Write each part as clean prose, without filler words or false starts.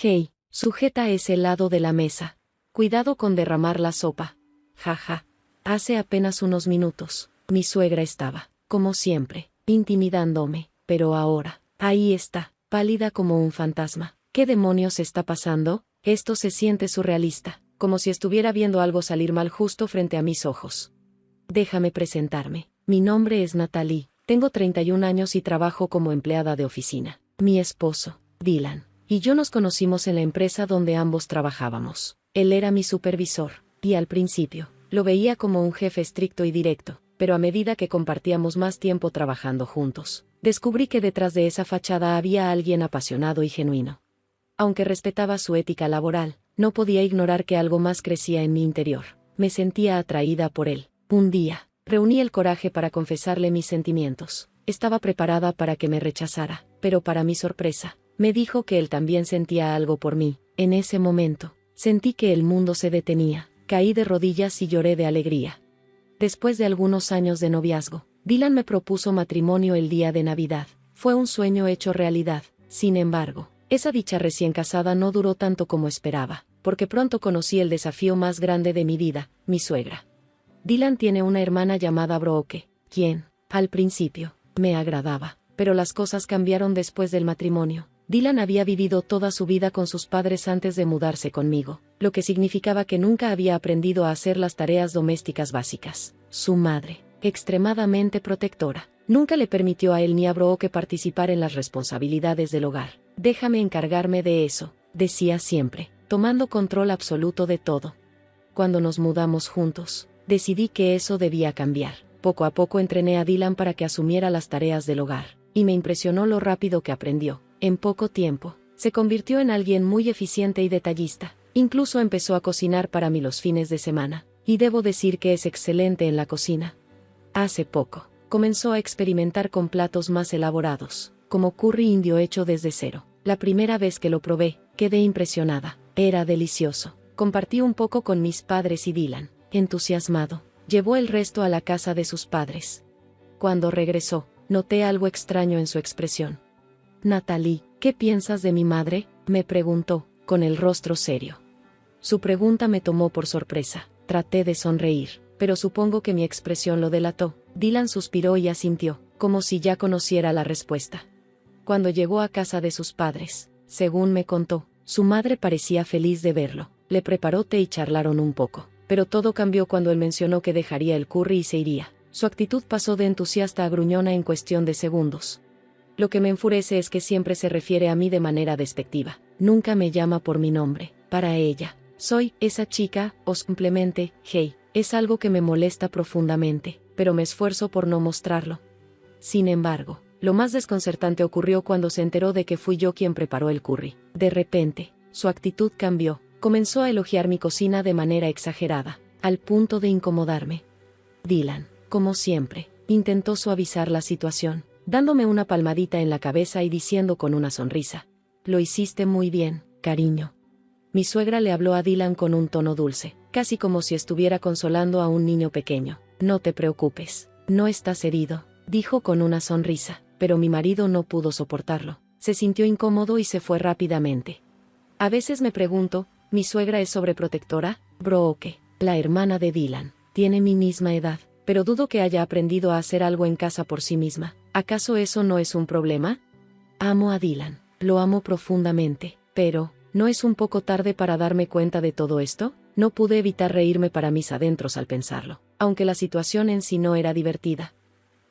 Hey, sujeta ese lado de la mesa. Cuidado con derramar la sopa. Jaja. Hace apenas unos minutos, mi suegra estaba, como siempre, intimidándome, pero ahora, ahí está, pálida como un fantasma. ¿Qué demonios está pasando? Esto se siente surrealista, como si estuviera viendo algo salir mal justo frente a mis ojos. Déjame presentarme. Mi nombre es Natalie, tengo 31 años y trabajo como empleada de oficina. Mi esposo, Dylan, y yo nos conocimos en la empresa donde ambos trabajábamos. Él era mi supervisor, y al principio, lo veía como un jefe estricto y directo, pero a medida que compartíamos más tiempo trabajando juntos, descubrí que detrás de esa fachada había alguien apasionado y genuino. Aunque respetaba su ética laboral, no podía ignorar que algo más crecía en mi interior. Me sentía atraída por él. Un día, reuní el coraje para confesarle mis sentimientos. Estaba preparada para que me rechazara, pero para mi sorpresa, me dijo que él también sentía algo por mí. En ese momento, sentí que el mundo se detenía, caí de rodillas y lloré de alegría. Después de algunos años de noviazgo, Dylan me propuso matrimonio el día de Navidad. Fue un sueño hecho realidad. Sin embargo, esa dicha recién casada no duró tanto como esperaba, porque pronto conocí el desafío más grande de mi vida, mi suegra. Dylan tiene una hermana llamada Brooke, quien, al principio, me agradaba, pero las cosas cambiaron después del matrimonio. Dylan había vivido toda su vida con sus padres antes de mudarse conmigo, lo que significaba que nunca había aprendido a hacer las tareas domésticas básicas. Su madre, extremadamente protectora, nunca le permitió a él ni a Brooke participar en las responsabilidades del hogar. Déjame encargarme de eso, decía siempre, tomando control absoluto de todo. Cuando nos mudamos juntos, decidí que eso debía cambiar. Poco a poco entrené a Dylan para que asumiera las tareas del hogar, y me impresionó lo rápido que aprendió. En poco tiempo, se convirtió en alguien muy eficiente y detallista. Incluso empezó a cocinar para mí los fines de semana, y debo decir que es excelente en la cocina. Hace poco, comenzó a experimentar con platos más elaborados, como curry indio hecho desde cero. La primera vez que lo probé, quedé impresionada. Era delicioso. Compartí un poco con mis padres y Dylan, entusiasmado, llevó el resto a la casa de sus padres. Cuando regresó, noté algo extraño en su expresión. Natalie, ¿qué piensas de mi madre?, me preguntó, con el rostro serio. Su pregunta me tomó por sorpresa. Traté de sonreír, pero supongo que mi expresión lo delató. Dylan suspiró y asintió, como si ya conociera la respuesta. Cuando llegó a casa de sus padres, según me contó, su madre parecía feliz de verlo. Le preparó té y charlaron un poco, pero todo cambió cuando él mencionó que dejaría el curry y se iría. Su actitud pasó de entusiasta a gruñona en cuestión de segundos. Lo que me enfurece es que siempre se refiere a mí de manera despectiva. Nunca me llama por mi nombre. Para ella, soy esa chica, o simplemente, hey, es algo que me molesta profundamente, pero me esfuerzo por no mostrarlo. Sin embargo, lo más desconcertante ocurrió cuando se enteró de que fui yo quien preparó el curry. De repente, su actitud cambió. Comenzó a elogiar mi cocina de manera exagerada, al punto de incomodarme. Dylan, como siempre, intentó suavizar la situación, dándome una palmadita en la cabeza y diciendo con una sonrisa: «Lo hiciste muy bien, cariño». Mi suegra le habló a Dylan con un tono dulce, casi como si estuviera consolando a un niño pequeño. «No te preocupes, no estás herido», dijo con una sonrisa, pero mi marido no pudo soportarlo. Se sintió incómodo y se fue rápidamente. A veces me pregunto, ¿mi suegra es sobreprotectora? Brooke, la hermana de Dylan, tiene mi misma edad, pero dudo que haya aprendido a hacer algo en casa por sí misma. ¿Acaso eso no es un problema? Amo a Dylan, lo amo profundamente, pero, ¿no es un poco tarde para darme cuenta de todo esto? No pude evitar reírme para mis adentros al pensarlo, aunque la situación en sí no era divertida.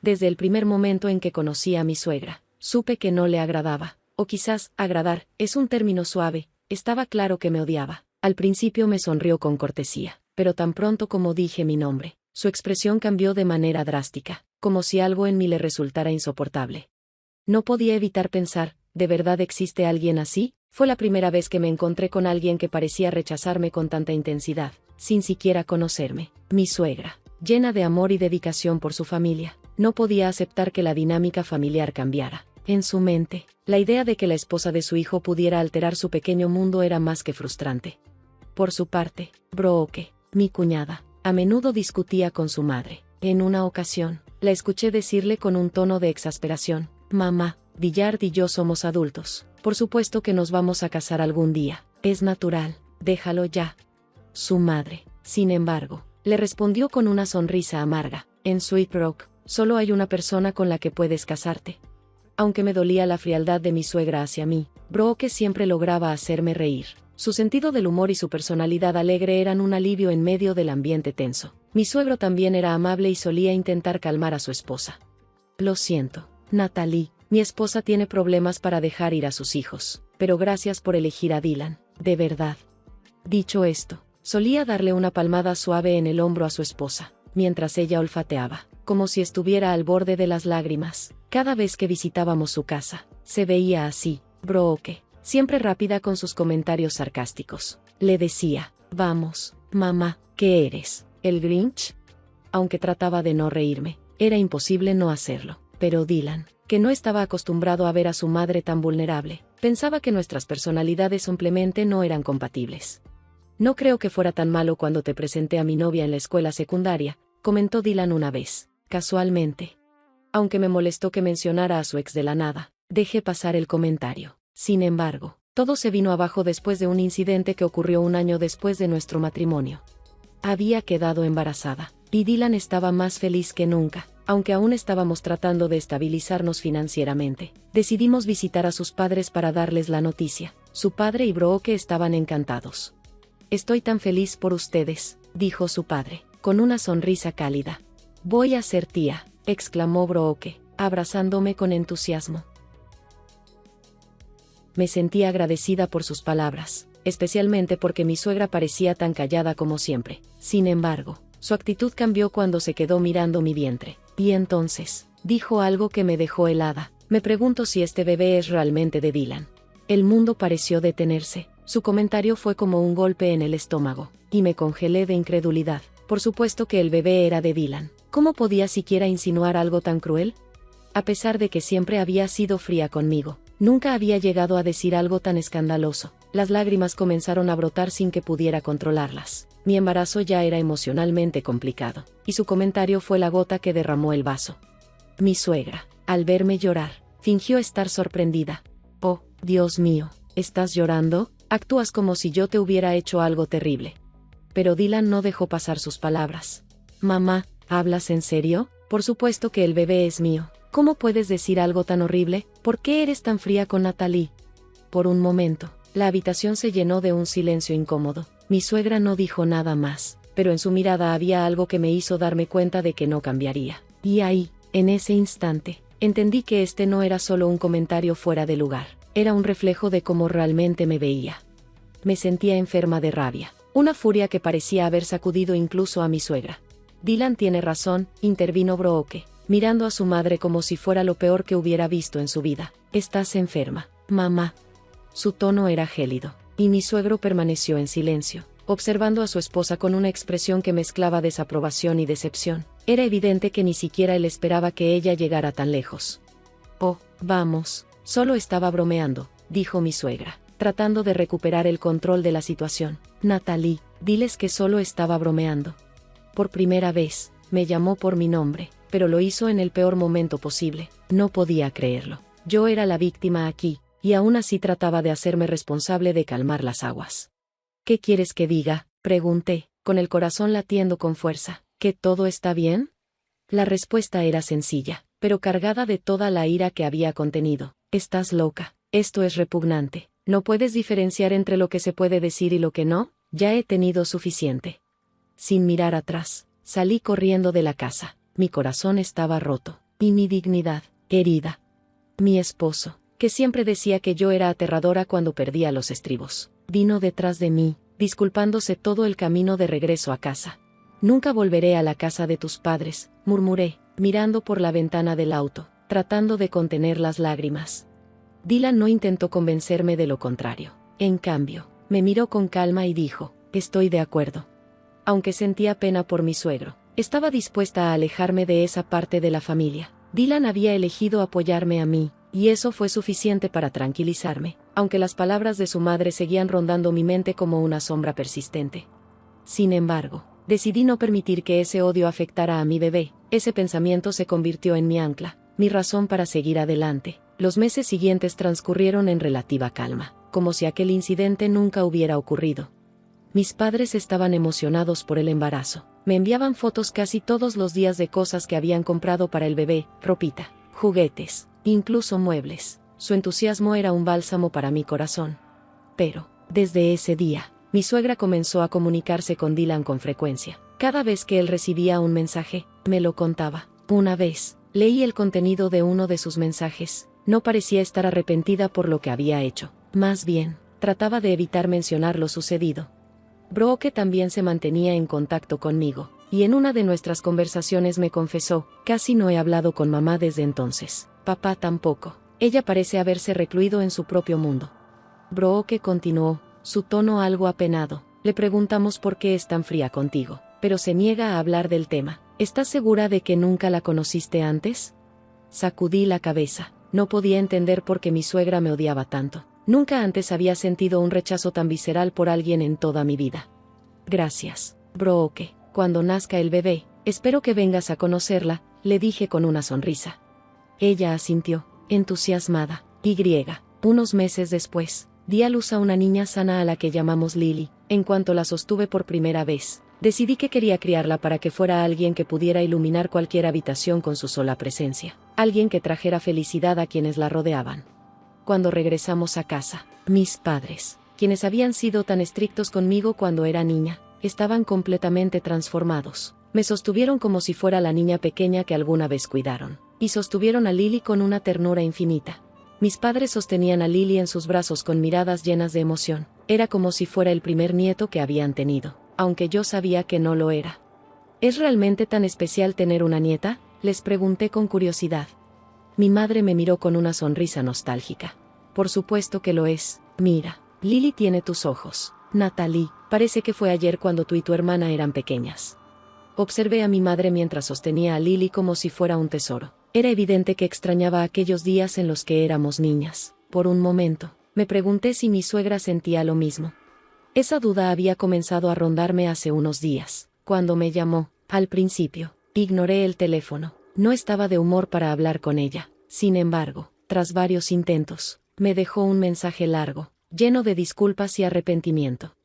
Desde el primer momento en que conocí a mi suegra, supe que no le agradaba, o quizás, agradar, es un término suave. Estaba claro que me odiaba. Al principio me sonrió con cortesía, pero tan pronto como dije mi nombre, su expresión cambió de manera drástica, como si algo en mí le resultara insoportable. No podía evitar pensar, ¿de verdad existe alguien así? Fue la primera vez que me encontré con alguien que parecía rechazarme con tanta intensidad, sin siquiera conocerme. Mi suegra, llena de amor y dedicación por su familia, no podía aceptar que la dinámica familiar cambiara. En su mente, la idea de que la esposa de su hijo pudiera alterar su pequeño mundo era más que frustrante. Por su parte, Brooke, mi cuñada, a menudo discutía con su madre. En una ocasión, la escuché decirle con un tono de exasperación: «Mamá, Dillard y yo somos adultos. Por supuesto que nos vamos a casar algún día. Es natural. Déjalo ya. Su madre, sin embargo, le respondió con una sonrisa amarga. En Sweet Rock, solo hay una persona con la que puedes casarte. Aunque me dolía la frialdad de mi suegra hacia mí, Brooke siempre lograba hacerme reír. Su sentido del humor y su personalidad alegre eran un alivio en medio del ambiente tenso. Mi suegro también era amable y solía intentar calmar a su esposa. Lo siento, Natalie, mi esposa tiene problemas para dejar ir a sus hijos, pero gracias por elegir a Dylan, de verdad. Dicho esto, solía darle una palmada suave en el hombro a su esposa, mientras ella olfateaba, como si estuviera al borde de las lágrimas. Cada vez que visitábamos su casa, se veía así. Brooke, siempre rápida con sus comentarios sarcásticos. Le decía, vamos, mamá, ¿qué eres? ¿El Grinch? Aunque trataba de no reírme, era imposible no hacerlo. Pero Dylan, que no estaba acostumbrado a ver a su madre tan vulnerable, pensaba que nuestras personalidades simplemente no eran compatibles. No creo que fuera tan malo cuando te presenté a mi novia en la escuela secundaria, comentó Dylan una vez, casualmente. Aunque me molestó que mencionara a su ex de la nada, dejé pasar el comentario. Sin embargo, todo se vino abajo después de un incidente que ocurrió un año después de nuestro matrimonio. Había quedado embarazada, y Dylan estaba más feliz que nunca. Aunque aún estábamos tratando de estabilizarnos financieramente, decidimos visitar a sus padres para darles la noticia. Su padre y Brooke estaban encantados. Estoy tan feliz por ustedes, dijo su padre, con una sonrisa cálida. Voy a ser tía, exclamó Brooke, abrazándome con entusiasmo. Me sentí agradecida por sus palabras, especialmente porque mi suegra parecía tan callada como siempre. Sin embargo, su actitud cambió cuando se quedó mirando mi vientre. Y entonces, dijo algo que me dejó helada. Me pregunto si este bebé es realmente de Dylan. El mundo pareció detenerse. Su comentario fue como un golpe en el estómago, y me congelé de incredulidad. Por supuesto que el bebé era de Dylan. ¿Cómo podía siquiera insinuar algo tan cruel? A pesar de que siempre había sido fría conmigo, nunca había llegado a decir algo tan escandaloso. Las lágrimas comenzaron a brotar sin que pudiera controlarlas. Mi embarazo ya era emocionalmente complicado, y su comentario fue la gota que derramó el vaso. Mi suegra, al verme llorar, fingió estar sorprendida. Oh, Dios mío, ¿estás llorando? Actúas como si yo te hubiera hecho algo terrible. Pero Dylan no dejó pasar sus palabras. Mamá, ¿hablas en serio? Por supuesto que el bebé es mío. ¿Cómo puedes decir algo tan horrible? ¿Por qué eres tan fría con Natalie? Por un momento, la habitación se llenó de un silencio incómodo. Mi suegra no dijo nada más, pero en su mirada había algo que me hizo darme cuenta de que no cambiaría. Y ahí, en ese instante, entendí que este no era solo un comentario fuera de lugar, era un reflejo de cómo realmente me veía. Me sentía enferma de rabia, una furia que parecía haber sacudido incluso a mi suegra. Dylan tiene razón, intervino Brooke, mirando a su madre como si fuera lo peor que hubiera visto en su vida. Estás enferma, mamá. Su tono era gélido, y mi suegro permaneció en silencio, observando a su esposa con una expresión que mezclaba desaprobación y decepción. Era evidente que ni siquiera él esperaba que ella llegara tan lejos. Oh, vamos, solo estaba bromeando, dijo mi suegra, tratando de recuperar el control de la situación. Natalie, diles que solo estaba bromeando. Por primera vez, me llamó por mi nombre, pero lo hizo en el peor momento posible. No podía creerlo. Yo era la víctima aquí, y aún así trataba de hacerme responsable de calmar las aguas. ¿Qué quieres que diga?, pregunté, con el corazón latiendo con fuerza. ¿Que todo está bien? La respuesta era sencilla, pero cargada de toda la ira que había contenido. Estás loca, esto es repugnante. ¿No puedes diferenciar entre lo que se puede decir y lo que no? Ya he tenido suficiente. Sin mirar atrás, salí corriendo de la casa. Mi corazón estaba roto, y mi dignidad, herida. Mi esposo, que siempre decía que yo era aterradora cuando perdía los estribos, vino detrás de mí, disculpándose todo el camino de regreso a casa. Nunca volveré a la casa de tus padres, murmuré, mirando por la ventana del auto, tratando de contener las lágrimas. Dylan no intentó convencerme de lo contrario. En cambio, me miró con calma y dijo, estoy de acuerdo. Aunque sentía pena por mi suegro, estaba dispuesta a alejarme de esa parte de la familia. Dylan había elegido apoyarme a mí, y eso fue suficiente para tranquilizarme, aunque las palabras de su madre seguían rondando mi mente como una sombra persistente. Sin embargo, decidí no permitir que ese odio afectara a mi bebé. Ese pensamiento se convirtió en mi ancla, mi razón para seguir adelante. Los meses siguientes transcurrieron en relativa calma, como si aquel incidente nunca hubiera ocurrido. Mis padres estaban emocionados por el embarazo. Me enviaban fotos casi todos los días de cosas que habían comprado para el bebé, ropita, juguetes, incluso muebles. Su entusiasmo era un bálsamo para mi corazón. Pero, desde ese día, mi suegra comenzó a comunicarse con Dylan con frecuencia. Cada vez que él recibía un mensaje, me lo contaba. Una vez, leí el contenido de uno de sus mensajes. No parecía estar arrepentida por lo que había hecho. Más bien, trataba de evitar mencionar lo sucedido. Brooke también se mantenía en contacto conmigo, y en una de nuestras conversaciones me confesó: casi no he hablado con mamá desde entonces. Papá tampoco. Ella parece haberse recluido en su propio mundo. Brooke continuó, su tono algo apenado. Le preguntamos por qué es tan fría contigo, pero se niega a hablar del tema. ¿Estás segura de que nunca la conociste antes? Sacudí la cabeza. No podía entender por qué mi suegra me odiaba tanto. Nunca antes había sentido un rechazo tan visceral por alguien en toda mi vida. Gracias, Brooke. Cuando nazca el bebé, espero que vengas a conocerla, le dije con una sonrisa. Ella asintió, entusiasmada. Unos meses después, di a luz a una niña sana a la que llamamos Lily. En cuanto la sostuve por primera vez, decidí que quería criarla para que fuera alguien que pudiera iluminar cualquier habitación con su sola presencia. Alguien que trajera felicidad a quienes la rodeaban. Cuando regresamos a casa, mis padres, quienes habían sido tan estrictos conmigo cuando era niña, estaban completamente transformados. Me sostuvieron como si fuera la niña pequeña que alguna vez cuidaron, y sostuvieron a Lily con una ternura infinita. Mis padres sostenían a Lily en sus brazos con miradas llenas de emoción. Era como si fuera el primer nieto que habían tenido, aunque yo sabía que no lo era. ¿Es realmente tan especial tener una nieta?, les pregunté con curiosidad. Mi madre me miró con una sonrisa nostálgica. Por supuesto que lo es. Mira, Lily tiene tus ojos. Natalie, parece que fue ayer cuando tú y tu hermana eran pequeñas. Observé a mi madre mientras sostenía a Lily como si fuera un tesoro. Era evidente que extrañaba aquellos días en los que éramos niñas. Por un momento, me pregunté si mi suegra sentía lo mismo. Esa duda había comenzado a rondarme hace unos días, cuando me llamó. Al principio, ignoré el teléfono. No estaba de humor para hablar con ella. Sin embargo, tras varios intentos, me dejó un mensaje largo, lleno de disculpas y arrepentimiento.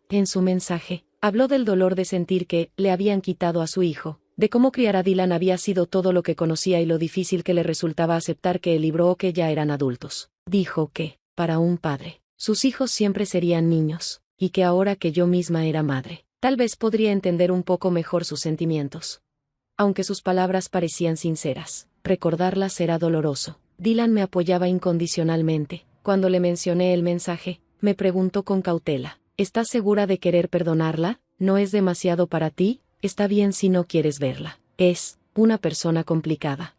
En su mensaje, habló del dolor de sentir que le habían quitado a su hijo, de cómo criar a Dylan había sido todo lo que conocía y lo difícil que le resultaba aceptar que él y Brooke ya eran adultos. Dijo que, para un padre, sus hijos siempre serían niños, y que ahora que yo misma era madre, tal vez podría entender un poco mejor sus sentimientos. Aunque sus palabras parecían sinceras, recordarlas era doloroso. Dylan me apoyaba incondicionalmente. Cuando le mencioné el mensaje, me preguntó con cautela: ¿estás segura de querer perdonarla? ¿No es demasiado para ti? Está bien si no quieres verla. Es una persona complicada.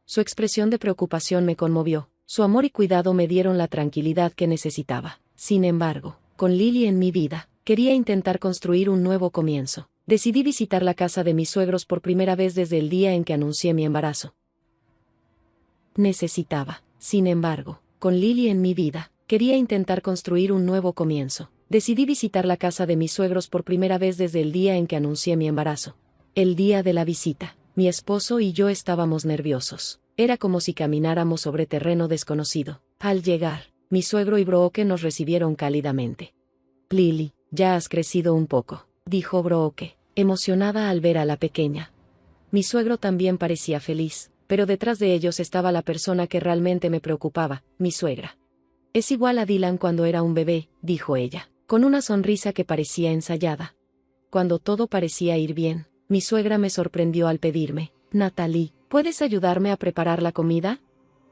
Su expresión de preocupación me conmovió. Su amor y cuidado me dieron la tranquilidad que necesitaba. Sin embargo, con Lily en mi vida, quería intentar construir un nuevo comienzo. Decidí visitar la casa de mis suegros por primera vez desde el día en que anuncié mi embarazo. Necesitaba, sin embargo, con Lily en mi vida, quería intentar construir un nuevo comienzo. Decidí visitar la casa de mis suegros por primera vez desde el día en que anuncié mi embarazo. El día de la visita, mi esposo y yo estábamos nerviosos. Era como si camináramos sobre terreno desconocido. Al llegar, mi suegro y Brooke nos recibieron cálidamente. Lily, ya has crecido un poco, dijo Brooke, emocionada al ver a la pequeña. Mi suegro también parecía feliz, pero detrás de ellos estaba la persona que realmente me preocupaba, mi suegra. Es igual a Dylan cuando era un bebé, dijo ella, con una sonrisa que parecía ensayada. Cuando todo parecía ir bien, mi suegra me sorprendió al pedirme: Natalie, ¿puedes ayudarme a preparar la comida?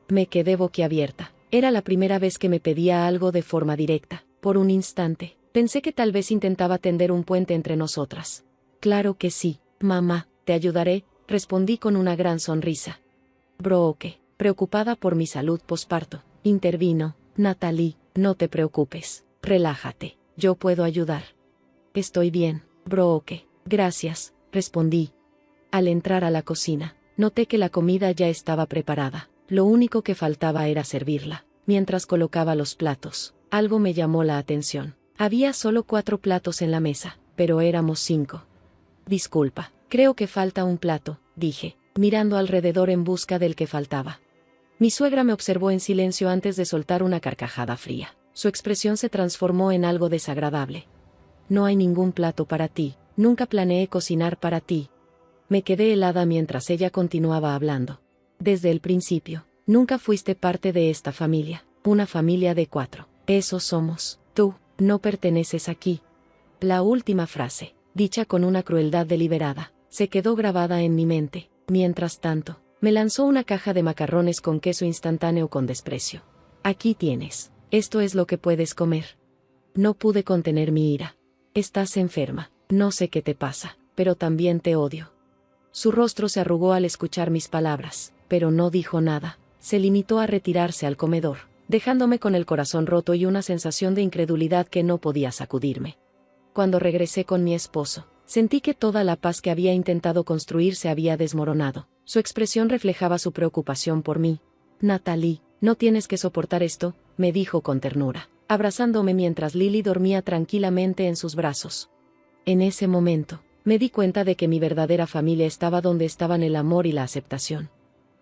Me quedé boquiabierta. Era la primera vez que me pedía algo de forma directa. Por un instante, pensé que tal vez intentaba tender un puente entre nosotras. Claro que sí, mamá, te ayudaré, respondí con una gran sonrisa. Brooke, preocupada por mi salud posparto, intervino: Natalie, no te preocupes, relájate, yo puedo ayudar. Estoy bien, Brooke, gracias, respondí. Al entrar a la cocina, noté que la comida ya estaba preparada. Lo único que faltaba era servirla. Mientras colocaba los platos, algo me llamó la atención. Había solo 4 platos en la mesa, pero éramos 5. Disculpa, creo que falta un plato, dije, mirando alrededor en busca del que faltaba. Mi suegra me observó en silencio antes de soltar una carcajada fría. Su expresión se transformó en algo desagradable. No hay ningún plato para ti, nunca planeé cocinar para ti. Me quedé helada mientras ella continuaba hablando. Desde el principio, nunca fuiste parte de esta familia, una familia de 4. Eso somos. Tú, no perteneces aquí. La última frase, dicha con una crueldad deliberada, se quedó grabada en mi mente. Mientras tanto, me lanzó una caja de macarrones con queso instantáneo con desprecio. Aquí tienes. Esto es lo que puedes comer. No pude contener mi ira. Estás enferma. No sé qué te pasa, pero también te odio. Su rostro se arrugó al escuchar mis palabras, pero no dijo nada. Se limitó a retirarse al comedor, dejándome con el corazón roto y una sensación de incredulidad que no podía sacudirme. Cuando regresé con mi esposo, sentí que toda la paz que había intentado construir se había desmoronado. Su expresión reflejaba su preocupación por mí. Natalie, no tienes que soportar esto, me dijo con ternura, abrazándome mientras Lily dormía tranquilamente en sus brazos. En ese momento, me di cuenta de que mi verdadera familia estaba donde estaban el amor y la aceptación.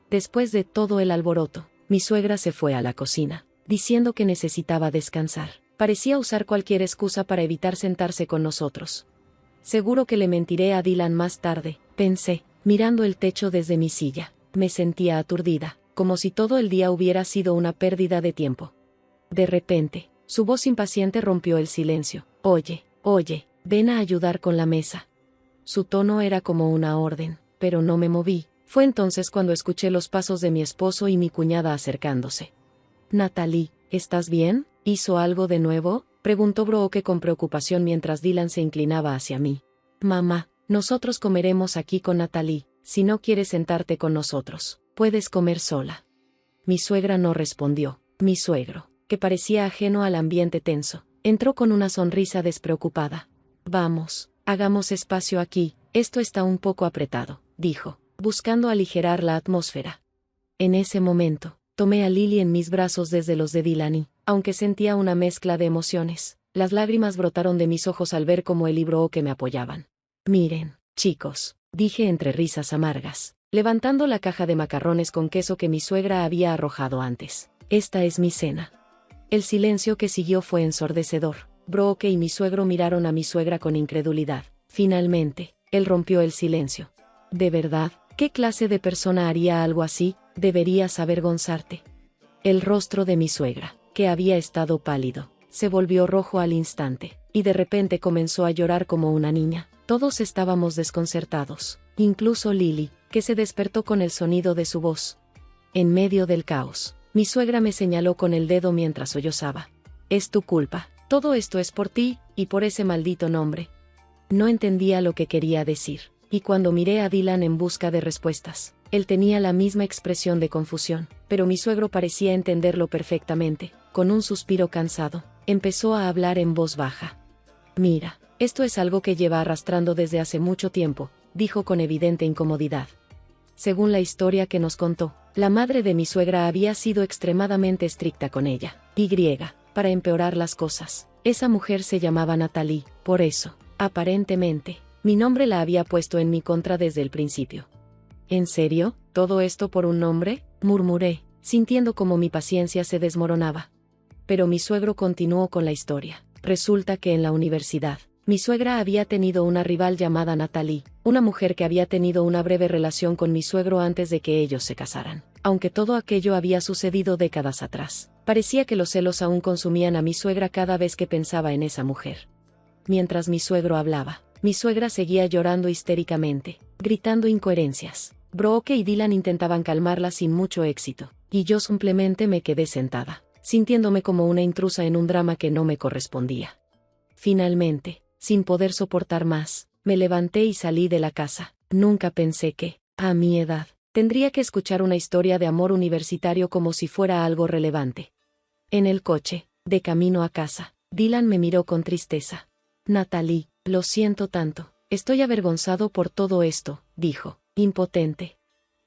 Después de todo el alboroto, mi suegra se fue a la cocina, diciendo que necesitaba descansar. Parecía usar cualquier excusa para evitar sentarse con nosotros. Seguro que le mentiré a Dylan más tarde, pensé, mirando el techo desde mi silla. Me sentía aturdida, como si todo el día hubiera sido una pérdida de tiempo. De repente, su voz impaciente rompió el silencio. Oye, ven a ayudar con la mesa. Su tono era como una orden, pero no me moví. Fue entonces cuando escuché los pasos de mi esposo y mi cuñada acercándose. Natalie, ¿estás bien? ¿Hizo algo de nuevo?, preguntó Brooke con preocupación mientras Dylan se inclinaba hacia mí. Mamá, nosotros comeremos aquí con Natalie. Si no quieres sentarte con nosotros, puedes comer sola. Mi suegra no respondió. Mi suegro, que parecía ajeno al ambiente tenso, entró con una sonrisa despreocupada. Vamos, hagamos espacio aquí, esto está un poco apretado, dijo, buscando aligerar la atmósfera. En ese momento, tomé a Lily en mis brazos desde los de Dylan y, aunque sentía una mezcla de emociones, las lágrimas brotaron de mis ojos al ver cómo él y Brooke me apoyaban. Miren, chicos, dije entre risas amargas, levantando la caja de macarrones con queso que mi suegra había arrojado antes. Esta es mi cena. El silencio que siguió fue ensordecedor. Brooke y mi suegro miraron a mi suegra con incredulidad. Finalmente, él rompió el silencio. ¿De verdad? ¿Qué clase de persona haría algo así? Deberías avergonzarte. El rostro de mi suegra, que había estado pálido, se volvió rojo al instante, y de repente comenzó a llorar como una niña. Todos estábamos desconcertados, incluso Lily, que se despertó con el sonido de su voz. En medio del caos, mi suegra me señaló con el dedo mientras sollozaba. Es tu culpa, todo esto es por ti, y por ese maldito nombre. No entendía lo que quería decir, y cuando miré a Dylan en busca de respuestas, él tenía la misma expresión de confusión, pero mi suegro parecía entenderlo perfectamente. Con un suspiro cansado, empezó a hablar en voz baja. Mira, esto es algo que lleva arrastrando desde hace mucho tiempo, dijo con evidente incomodidad. Según la historia que nos contó, la madre de mi suegra había sido extremadamente estricta con ella. Para empeorar las cosas, esa mujer se llamaba Natalie, por eso, aparentemente, mi nombre la había puesto en mi contra desde el principio. ¿En serio? ¿Todo esto por un nombre?, murmuré, sintiendo como mi paciencia se desmoronaba. Pero mi suegro continuó con la historia. Resulta que en la universidad, mi suegra había tenido una rival llamada Natalie, una mujer que había tenido una breve relación con mi suegro antes de que ellos se casaran. Aunque todo aquello había sucedido décadas atrás, parecía que los celos aún consumían a mi suegra cada vez que pensaba en esa mujer. Mientras mi suegro hablaba, mi suegra seguía llorando histéricamente, gritando incoherencias. Brooke y Dylan intentaban calmarla sin mucho éxito, y yo simplemente me quedé sentada, sintiéndome como una intrusa en un drama que no me correspondía. Finalmente, sin poder soportar más, me levanté y salí de la casa. Nunca pensé que, a mi edad, tendría que escuchar una historia de amor universitario como si fuera algo relevante. En el coche, de camino a casa, Dylan me miró con tristeza. Natalie, lo siento tanto, estoy avergonzado por todo esto, dijo, impotente.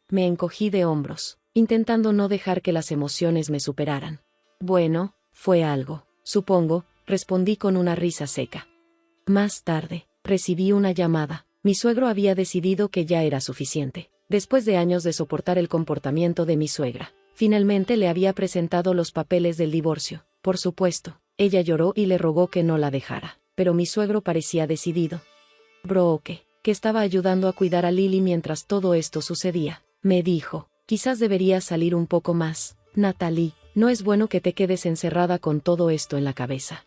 Me encogí de hombros, intentando no dejar que las emociones me superaran. Bueno, fue algo, supongo, respondí con una risa seca. Más tarde, recibí una llamada. Mi suegro había decidido que ya era suficiente. Después de años de soportar el comportamiento de mi suegra, Finalmente le había presentado los papeles del divorcio. Por supuesto, ella lloró y le rogó que no la dejara, pero mi suegro parecía decidido. Brooke, que estaba ayudando a cuidar a Lily mientras todo esto sucedía, me dijo, quizás deberías salir un poco más, Natalie, no es bueno que te quedes encerrada con todo esto en la cabeza.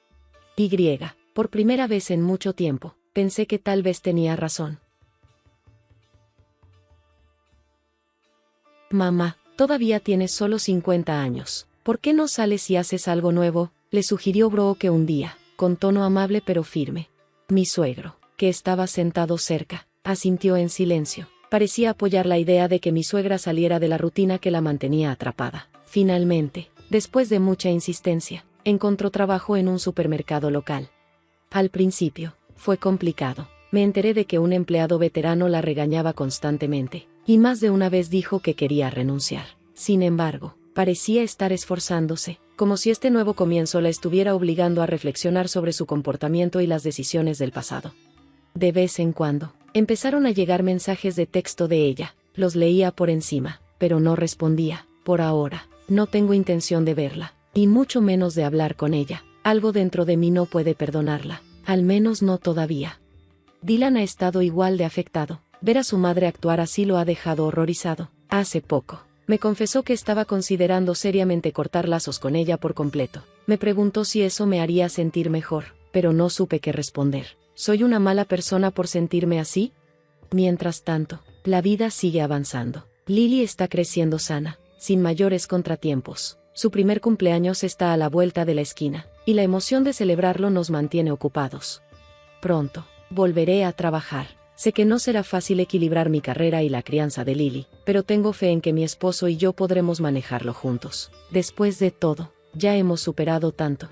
Por primera vez en mucho tiempo, pensé que tal vez tenía razón. Mamá, todavía tienes solo 50 años. ¿Por qué no sales y haces algo nuevo?, le sugirió Brooke un día, con tono amable pero firme. Mi suegro, que estaba sentado cerca, asintió en silencio. Parecía apoyar la idea de que mi suegra saliera de la rutina que la mantenía atrapada. Finalmente, después de mucha insistencia, encontró trabajo en un supermercado local. Al principio, fue complicado. Me enteré de que un empleado veterano la regañaba constantemente, y más de una vez dijo que quería renunciar. Sin embargo, parecía estar esforzándose, como si este nuevo comienzo la estuviera obligando a reflexionar sobre su comportamiento y las decisiones del pasado. De vez en cuando, empezaron a llegar mensajes de texto de ella. Los leía por encima, pero no respondía. Por ahora, no tengo intención de verla, y mucho menos de hablar con ella. Algo dentro de mí no puede perdonarla, al menos no todavía. Dylan ha estado igual de afectado. Ver a su madre actuar así lo ha dejado horrorizado. Hace poco, me confesó que estaba considerando seriamente cortar lazos con ella por completo. Me preguntó si eso me haría sentir mejor, pero no supe qué responder. ¿Soy una mala persona por sentirme así? Mientras tanto, la vida sigue avanzando. Lily está creciendo sana, sin mayores contratiempos. Su primer cumpleaños está a la vuelta de la esquina, y la emoción de celebrarlo nos mantiene ocupados. Pronto, volveré a trabajar. Sé que no será fácil equilibrar mi carrera y la crianza de Lily, pero tengo fe en que mi esposo y yo podremos manejarlo juntos. Después de todo, ya hemos superado tanto.